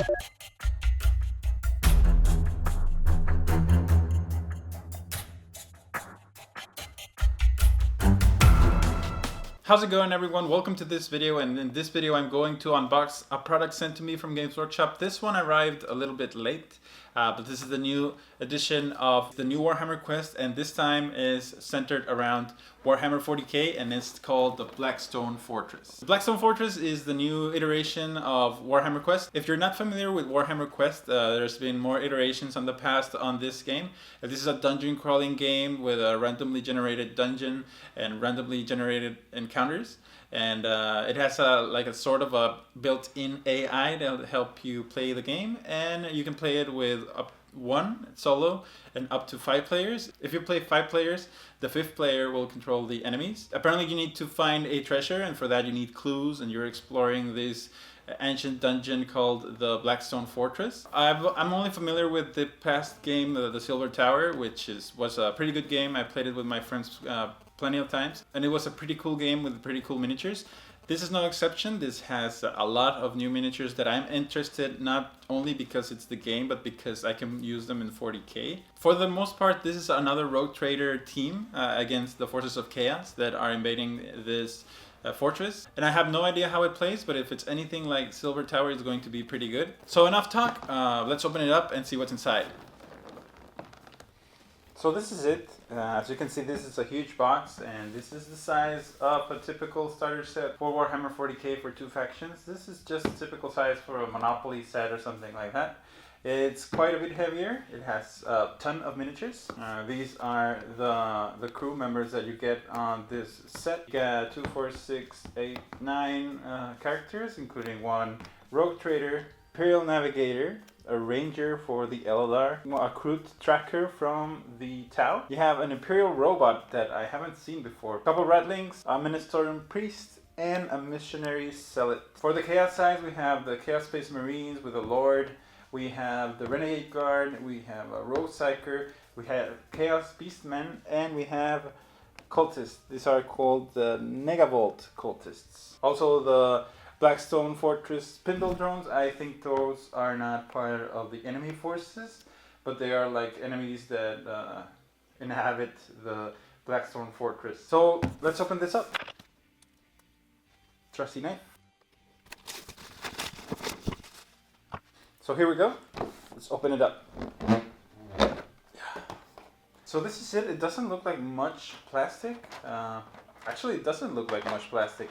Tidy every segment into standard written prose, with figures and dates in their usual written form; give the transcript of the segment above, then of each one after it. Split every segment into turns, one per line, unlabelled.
How's it going, everyone? Welcome to this video, and in this video I'm going to unbox a product sent to me from Games Workshop. This one arrived a little bit late, but this is the new edition of the new Warhammer Quest, and this time is centered around Warhammer 40k, and it's called the Blackstone Fortress. The Blackstone Fortress is the new iteration of Warhammer Quest. If you're not familiar with Warhammer Quest, there's been more iterations on the past on this game. This is a dungeon crawling game with a randomly generated dungeon and randomly generated encounters, and it has a sort of a built-in AI that'll help you play the game, and you can play it with one solo and up to 5 players. If you play 5 players, the 5th player will control the enemies. Apparently you need to find a treasure, and for that you need clues, and you're exploring this ancient dungeon called the Blackstone Fortress. I'm only familiar with the past game, the Silver Tower, which was a pretty good game. I played it with my friends plenty of times, and it was a pretty cool game with pretty cool miniatures. This is no exception. This has a lot of new miniatures that I'm interested, not only because it's the game, but because I can use them in 40k. For the most part, this is another Rogue Trader team against the forces of chaos that are invading this fortress. And I have no idea how it plays, but if it's anything like Silver Tower, it's going to be pretty good. So enough talk, let's open it up and see what's inside. So this is it. As you can see, this is a huge box, and this is the size of a typical starter set for Warhammer 40k for 2 factions. This is just a typical size for a Monopoly set or something like that. It's quite a bit heavier. It has a ton of miniatures. These are the crew members that you get on this set. You get 2, 4, 6, 8, 9 characters, including 1 Rogue Trader, Imperial Navigator, a Ranger for the LLR, a Crew Tracker from the Tau. You have an Imperial Robot that I haven't seen before, a couple Ratlings, a Ministerium Priest, and a Missionary Zealot. For the Chaos side, we have the Chaos Space Marines with a Lord, we have the Renegade Guard, we have a Rogue Psyker, we have Chaos Beastmen, and we have Cultists. These are called the Negavolt Cultists. Also the Blackstone Fortress Spindle Drones. I think those are not part of the enemy forces, but they are like enemies that inhabit the Blackstone Fortress. So let's open this up. Trusty knife. So here we go. Let's open it up. So this is it. It doesn't look like much plastic. Actually, it doesn't look like much plastic.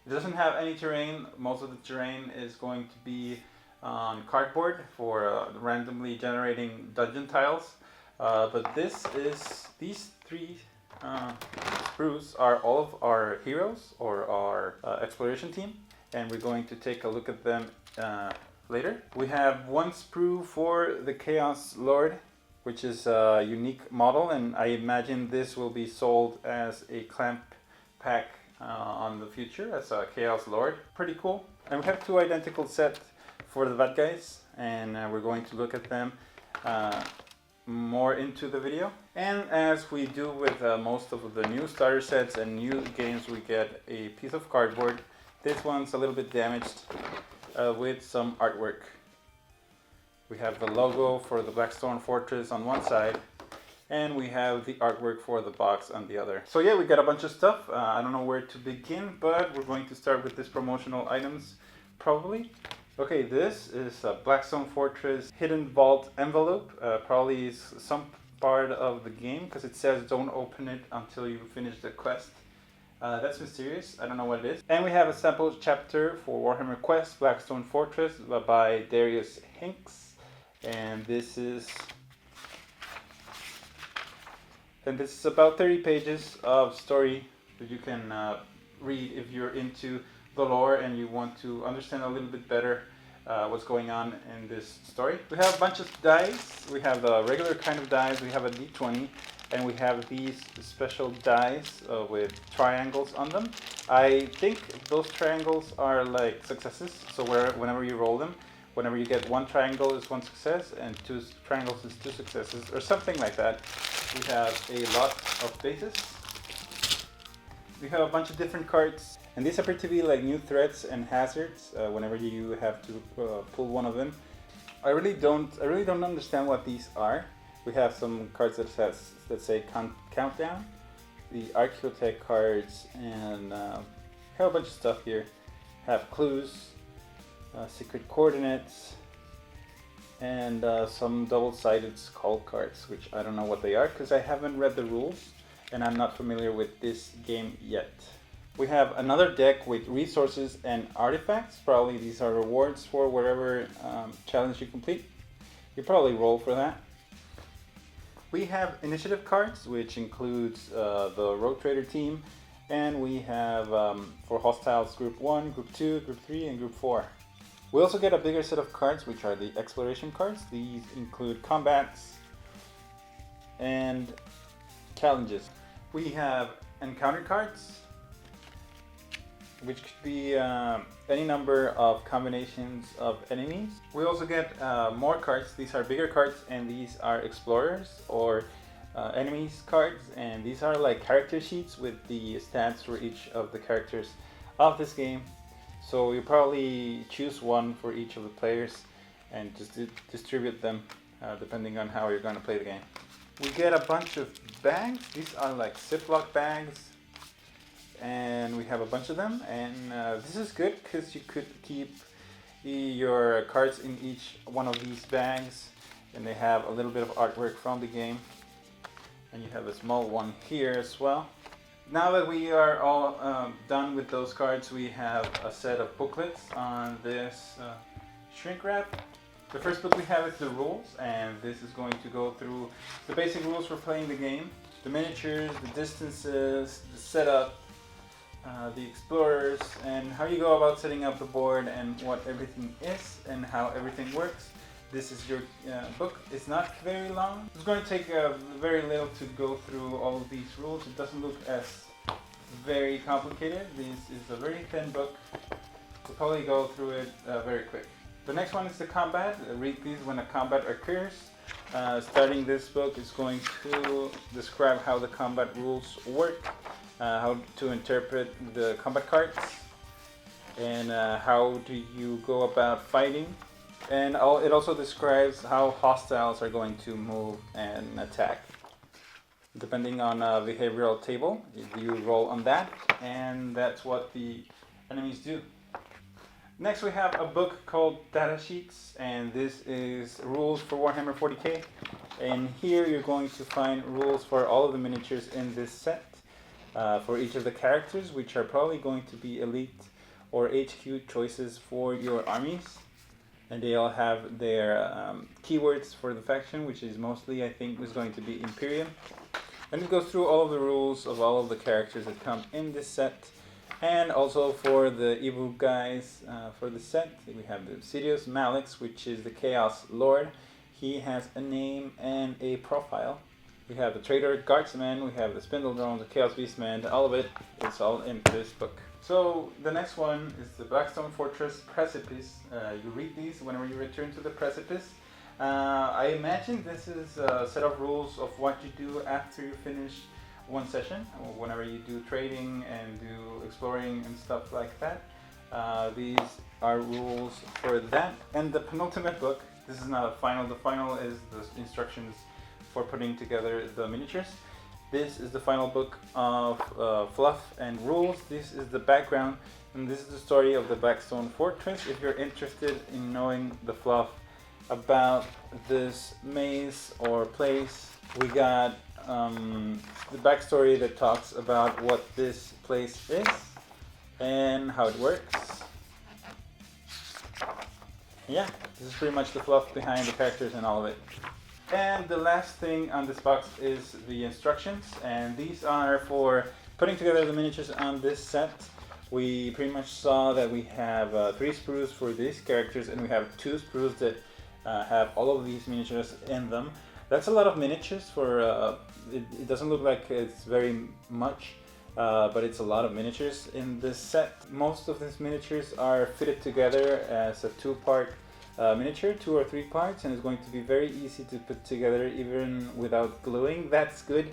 It doesn't have any terrain. Most of the terrain is going to be on cardboard for randomly generating dungeon tiles. But these 3 sprues are all of our heroes or our exploration team, and we're going to take a look at them later. We have 1 sprue for the Chaos Lord, which is a unique model, and I imagine this will be sold as a clamp pack on the future as a Chaos Lord. Pretty cool. And we have 2 identical sets for the bad guys, and we're going to look at them more into the video. And as we do with most of the new starter sets and new games, we get a piece of cardboard. This one's a little bit damaged with some artwork. We have the logo for the Blackstone Fortress on one side, and we have the artwork for the box on the other. So yeah, we got a bunch of stuff. I don't know where to begin, but we're going to start with these promotional items, probably. Okay, this is a Blackstone Fortress Hidden Vault envelope. Probably is some part of the game, because it says don't open it until you finish the quest. That's mysterious. I don't know what it is. And we have a sample chapter for Warhammer Quest Blackstone Fortress by Darius Hinks. And this is about 30 pages of story that you can read if you're into the lore and you want to understand a little bit better what's going on in this story. We have a bunch of dice. We have the regular kind of dice. We have a d20, and we have these special dice with triangles on them. I think those triangles are like successes, so whenever you roll them, whenever you get 1 triangle is 1 success and 2 triangles is 2 successes, or something like that. We have a lot of bases. We have a bunch of different cards, And these appear to be like new threats and hazards whenever you have to pull one of them. I really don't understand what these are. We have some cards that say countdown, the Archaeotech cards, and have a bunch of stuff here. Have clues, secret coordinates, and some double-sided skull cards, which I don't know what they are because I haven't read the rules and I'm not familiar with this game yet. We have another deck with resources and artifacts. Probably these are rewards for whatever challenge you complete. You probably roll for that. We have initiative cards, which includes the Road Trader team, and we have for hostiles Group 1, Group 2, Group 3, and Group 4. We also get a bigger set of cards, which are the exploration cards. These include combats and challenges. We have encounter cards, which could be any number of combinations of enemies. We also get more cards. These are bigger cards, and these are explorers or enemies cards, and these are like character sheets with the stats for each of the characters of this game. So you probably choose one for each of the players and just distribute them depending on how you're going to play the game. We get a bunch of bags. These are like Ziploc bags, and we have a bunch of them, and this is good because you could keep your cards in each one of these bags, and they have a little bit of artwork from the game, and you have a small one here as well. Now that we are all done with those cards, we have a set of booklets on this shrink wrap. The first book we have is the rules, and this is going to go through the basic rules for playing the game, the miniatures, the distances, the setup, the explorers, and how you go about setting up the board and what everything is and how everything works. This is your book. It's not very long. It's going to take very little to go through all of these rules. It doesn't look as very complicated. This is a very thin book. We'll probably go through it very quick. The next one is the combat. Read these when a combat occurs. Starting this book is going to describe how the combat rules work, how to interpret the combat cards, and how do you go about fighting. And it also describes how hostiles are going to move and attack. Depending on a behavioral table, you roll on that, and that's what the enemies do. Next we have a book called Data Sheets, and this is rules for Warhammer 40k. And here you're going to find rules for all of the miniatures in this set, for each of the characters, which are probably going to be elite or HQ choices for your armies. And they all have their keywords for the faction, which is mostly, I think, is going to be Imperium. And it goes through all of the rules of all of the characters that come in this set. And also for the Ebu guys for the set, we have the Sidious Malix, which is the Chaos Lord. He has a name and a profile. We have the Traitor Guardsman, we have the Spindle Drone, the Chaos Beastman, all of it, it's all in this book. So the next one is the Blackstone Fortress Precipice. You read these whenever you return to the Precipice. I imagine this is a set of rules of what you do after you finish one session, or whenever you do trading and do exploring and stuff like that. These are rules for that. And the penultimate book, this is not a final, the final is the instructions for putting together the miniatures. This is the final book of fluff and rules. This is the background, and this is the story of the Blackstone Fortress. If you're interested in knowing the fluff about this maze or place, we got the backstory that talks about what this place is and how it works. Yeah, this is pretty much the fluff behind the characters and all of it. And the last thing on this box is the instructions, and these are for putting together the miniatures on this set. We pretty much saw that we have 3 sprues for these characters, and we have 2 sprues that have all of these miniatures in them. That's a lot of miniatures for, it doesn't look like it's very much, but it's a lot of miniatures in this set. Most of these miniatures are fitted together as a 2-part miniature, 2 or 3 parts, and it's going to be very easy to put together even without gluing. That's good,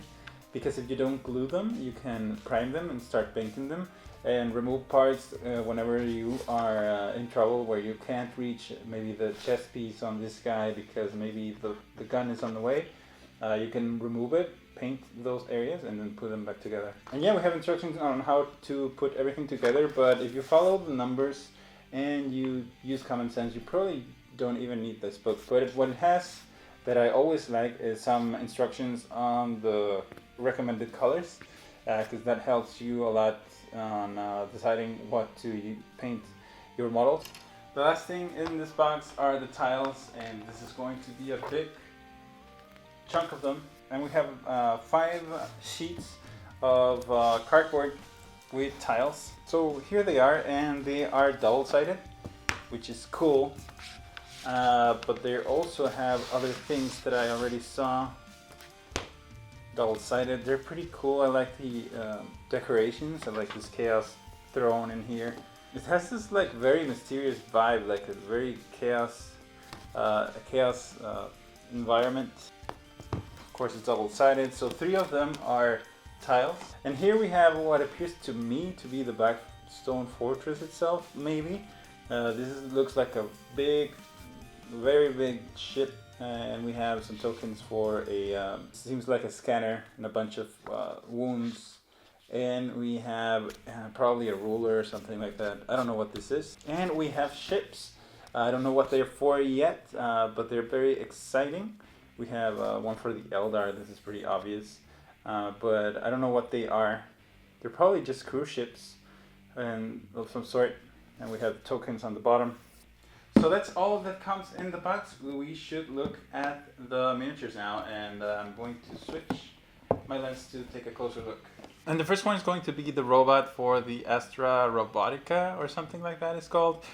because if you don't glue them, you can prime them and start painting them. and remove parts whenever you are in trouble, where you can't reach maybe the chest piece on this guy because maybe the gun is on the way. You can remove it, paint those areas, and then put them back together. And yeah, we have instructions on how to put everything together, but if you follow the numbers and you use common sense, you probably don't even need this book. But what it has that I always like is some instructions on the recommended colors, because that helps you a lot on deciding what to paint your models. The last thing in this box are the tiles, and this is going to be a big chunk of them. And we have 5 sheets of cardboard with tiles. So here they are, and they are double-sided, which is cool. But they also have other things that I already saw double-sided. They're pretty cool. I like the decorations. I like this chaos throne in here. It has this like very mysterious vibe, like a very chaos environment. Of course, it's double-sided, so 3 of them are tiles. And here we have what appears to me to be the Blackstone Fortress itself, maybe. Looks like a big, very big ship, and we have some tokens for a, seems like a scanner and a bunch of wounds. And we have probably a ruler or something like that. I don't know what this is. And we have ships. I don't know what they're for yet, but they're very exciting. We have one for the Eldar. This is pretty obvious, but I don't know what they are. They're probably just cruise ships and of some sort. And we have tokens on the bottom. So that's all that comes in the box. We should look at the miniatures now, and I'm going to switch my lens to take a closer look. And the first one is going to be the robot for the Astra Robotica, or something like that it's called.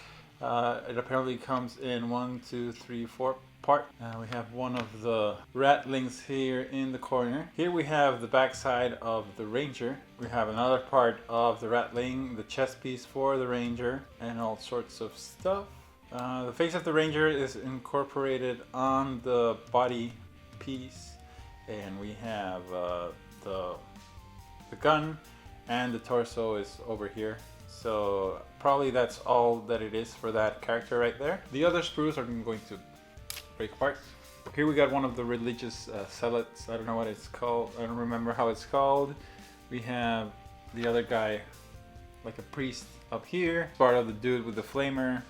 It apparently comes in 1, 2, 3, 4 part. We have one of the ratlings here in the corner. Here we have the backside of the Ranger. We have another part of the ratling, the chest piece for the Ranger, and all sorts of stuff. The face of the Ranger is incorporated on the body piece, and we have the gun, and the torso is over here. So probably that's all that it is for that character right there. The other sprues are going to break apart. Here we got one of the religious zealots. I don't know what it's called. I don't remember how it's called. We have the other guy, like a priest up here. Part of the dude with the flamer.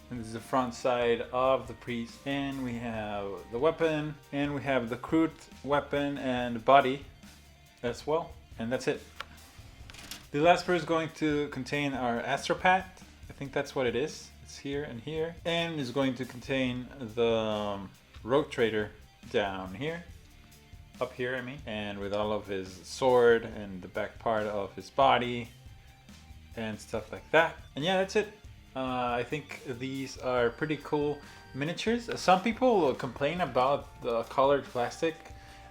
And this is the front side of the priest. And we have the weapon. And we have the crude weapon and body as well. And that's it. The last sprue is going to contain our Astropath. I think that's what it is. It's here and here. And is going to contain the Rogue Trader down here. Up here, I mean. And with all of his sword and the back part of his body. And stuff like that. And yeah, that's it. I think these are pretty cool miniatures. Some people complain about the colored plastic.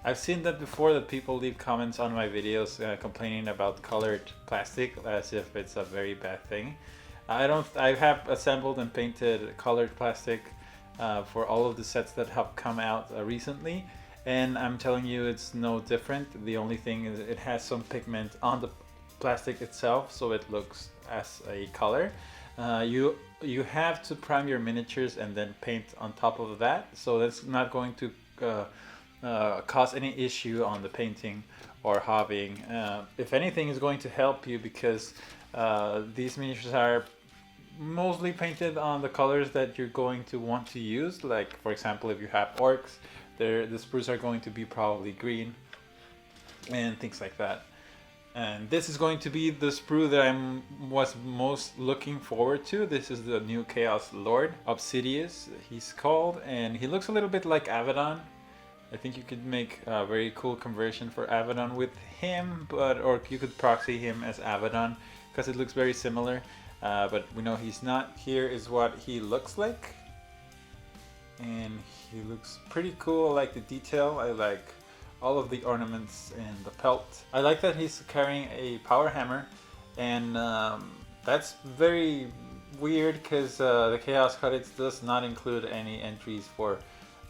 I've seen that before, that people leave comments on my videos complaining about colored plastic as if it's a very bad thing. I have assembled and painted colored plastic for all of the sets that have come out recently, and I'm telling you it's no different. The only thing is it has some pigment on the plastic itself, so it looks as a color. You have to prime your miniatures and then paint on top of that, so that's not going to cause any issue on the painting or hobbying. If anything, is going to help you, because these miniatures are mostly painted on the colors that you're going to want to use. Like, for example, if you have orcs, the sprues are going to be probably green and things like that. And this is going to be the sprue that I was most looking forward to. This is the new Chaos Lord, Obsidious he's called, and he looks a little bit like Abaddon. I think you could make a very cool conversion for Abaddon with him, or you could proxy him as Abaddon, because it looks very similar, but we know he's not. Here is what he looks like, and he looks pretty cool. I like the detail. I like all of the ornaments and the pelt. I like that he's carrying a power hammer, and that's very weird, because the Chaos Codex does not include any entries for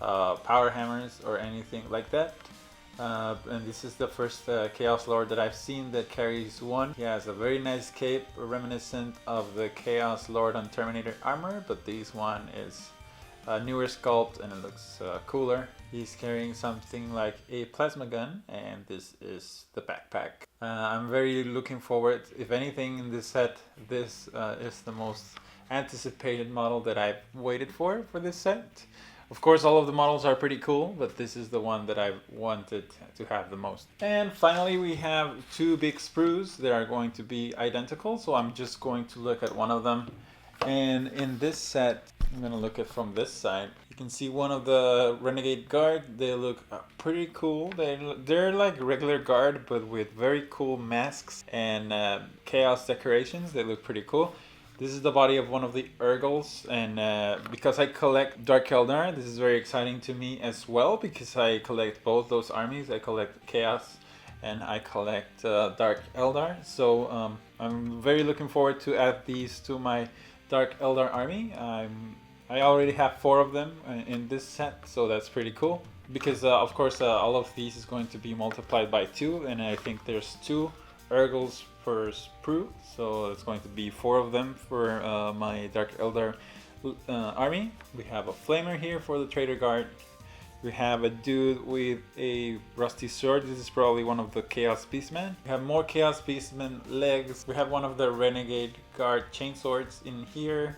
power hammers or anything like that. And this is the first Chaos Lord that I've seen that carries one. He has a very nice cape, reminiscent of the Chaos Lord on Terminator armor, but this one is a newer sculpt and it looks cooler. He's carrying something like a plasma gun, and this is the backpack. I'm very looking forward. If anything in this set, this is the most anticipated model that I've waited for this set. Of course, all of the models are pretty cool, but this is the one that I wanted to have the most. And finally, we have two big sprues that are going to be identical, so I'm just going to look at one of them. And in this set, I'm going to look at from this side. You can see one of the Renegade Guard. They look pretty cool. They're like regular Guard, but with very cool masks and chaos decorations. They look pretty cool. This is the body of one of the Urgles, and because I collect Dark Eldar, this is very exciting to me as well, because I collect both those armies. I collect Chaos and I collect Dark Eldar, so I'm very looking forward to add these to my Dark Eldar army. I already have 4 of them in this set, so that's pretty cool, because of course all of these is going to be multiplied by 2, and I think there's 2 Urgles per sprue, so it's going to be 4 of them for my Dark Eldar army. We have a Flamer here for the Traitor Guard. We have a dude with a rusty sword. This is probably one of the Chaos Beastmen. We have more Chaos Beastmen legs. We have one of the Renegade Guard chainswords in here.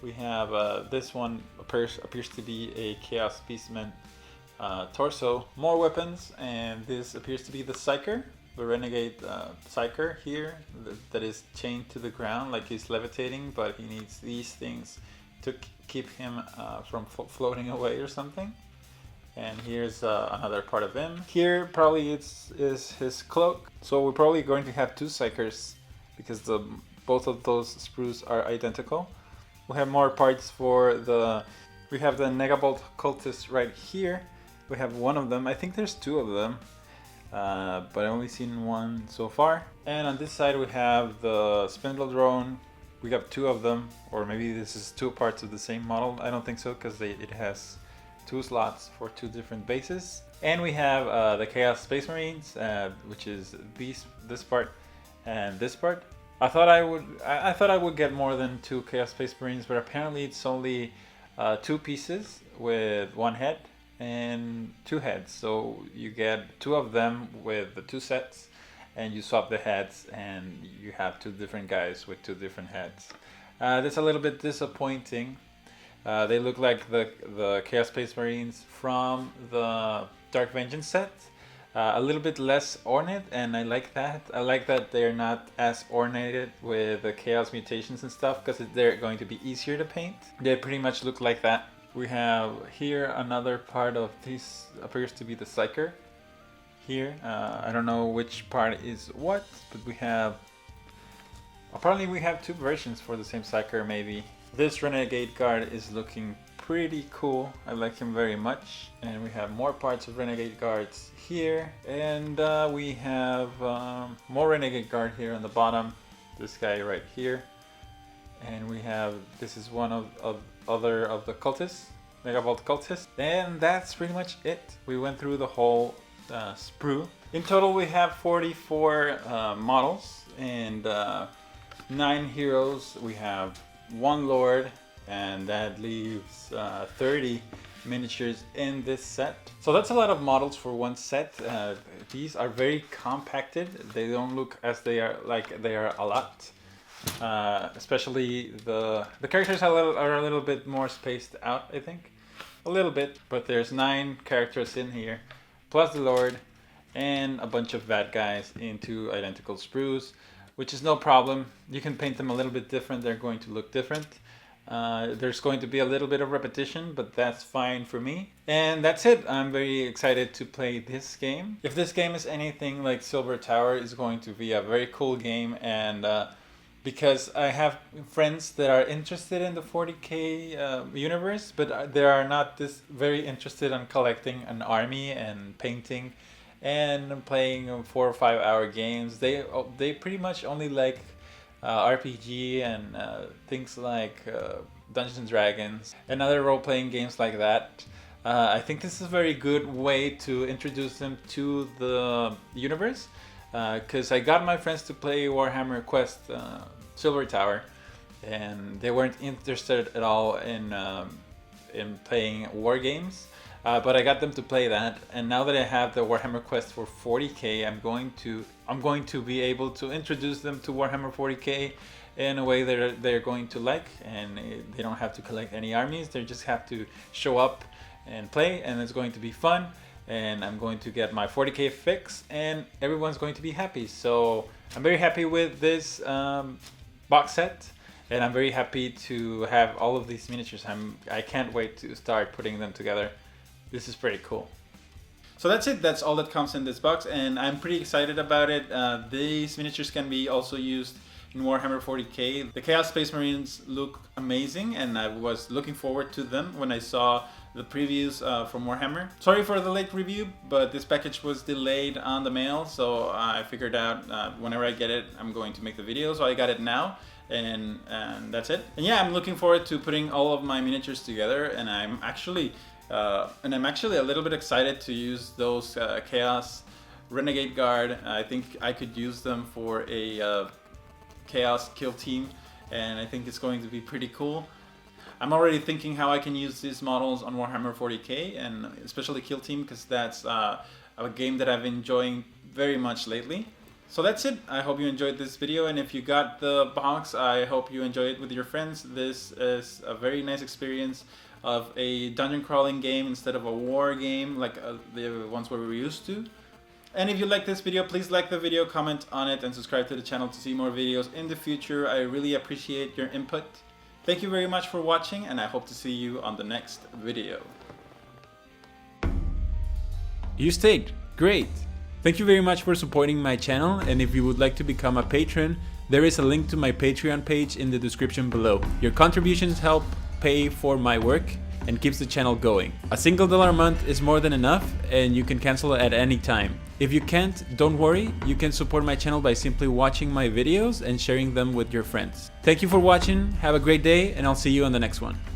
We have this one appears to be a Chaos Beastman torso. More weapons, and this appears to be the Psyker. The Renegade Psyker here that is chained to the ground like he's levitating, but he needs these things to keep him from floating away or something. And here's another part of him. Here probably is his cloak. So we're probably going to have 2 Psykers because both of those sprues are identical. We have more parts for we have the Negabolt cultist right here. We have one of them. I think there's 2 of them. But I've only seen one so far. And on this side we have the Spindle Drone. We have 2 of them, or maybe this is 2 parts of the same model. I don't think so, because it has 2 slots for 2 different bases. And we have the Chaos Space Marines, which is this part and this part. I thought I would get more than 2 Chaos Space Marines, but apparently it's only 2 pieces with 1 head and 2 heads, so you get 2 of them with the 2 sets, and you swap the heads and you have 2 different guys with 2 different heads. That's a little bit disappointing. They look like the Chaos Space Marines from the Dark Vengeance set. A little bit less ornate, and I like that. I like that they're not as ornated with the Chaos mutations and stuff, because they're going to be easier to paint. They pretty much look like that. We have here another part of this, appears to be the Psyker. Here, I don't know which part is what, but we have, apparently we have 2 versions for the same Psyker maybe. This Renegade Guard is looking pretty cool. I like him very much. And we have more parts of Renegade Guards here. And we have more Renegade Guard here on the bottom. This guy right here. And we have, this is one of other of the cultists, Megavolt cultists. And that's pretty much it. We went through the whole sprue. In total we have 44 models and 9 heroes. We have 1 Lord, and that leaves 30 miniatures in this set. So that's a lot of models for one set. These are very compacted. They don't look as they are like they are a lot. Especially the characters are a little bit more spaced out, I think. A little bit, but there's 9 characters in here, plus the Lord, and a bunch of bad guys into identical sprues, which is no problem. You can paint them a little bit different. They're going to look different. There's going to be a little bit of repetition, but that's fine for me. And that's it. I'm very excited to play this game. If this game is anything like Silver Tower, it's going to be a very cool game, and because I have friends that are interested in the 40k universe, but they are not this very interested in collecting an army and painting and playing 4 or 5 hour games. They pretty much only like RPG and things like Dungeons and Dragons and other role-playing games like that. I think this is a very good way to introduce them to the universe, because I got my friends to play Warhammer Quest Silver Tower, and they weren't interested at all in playing war games. But I got them to play that, and now that I have the Warhammer Quest for 40k, I'm going to be able to introduce them to Warhammer 40k in a way that they're going to like, and they don't have to collect any armies. They just have to show up and play, and it's going to be fun. And I'm going to get my 40k fix, and everyone's going to be happy. So I'm very happy with this box set, and I'm very happy to have all of these miniatures. I can't wait to start putting them together. This is pretty cool. So that's it. That's all that comes in this box, and I'm pretty excited about it. These miniatures can be also used in Warhammer 40k. The Chaos Space Marines look amazing, and I was looking forward to them when I saw the previews from Warhammer. Sorry for the late review, but this package was delayed on the mail, so I figured out whenever I get it, I'm going to make the video. So I got it now, and that's it. And yeah, I'm looking forward to putting all of my miniatures together, and I'm actually a little bit excited to use those Chaos Renegade Guard. I think I could use them for a Chaos kill team, and I think it's going to be pretty cool. I'm already thinking how I can use these models on Warhammer 40k, and especially kill team, because that's a game that I've been enjoying very much lately. So that's it. I hope you enjoyed this video, and if you got the box, I hope you enjoy it with your friends. This is a very nice experience of a dungeon crawling game instead of a war game like the ones where we were used to. And if you like this video, please like the video, comment on it, and subscribe to the channel to see more videos in the future. I really appreciate your input. Thank you very much for watching, and I hope to see you on the next video.
You stayed. Great. Thank you very much for supporting my channel, and if you would like to become a patron, there is a link to my Patreon page in the description below. Your contributions help pay for my work and keeps the channel going. A single $1 a month is more than enough, and you can cancel at any time. If you can't, don't worry, you can support my channel by simply watching my videos and sharing them with your friends. Thank you for watching, have a great day, and I'll see you on the next one.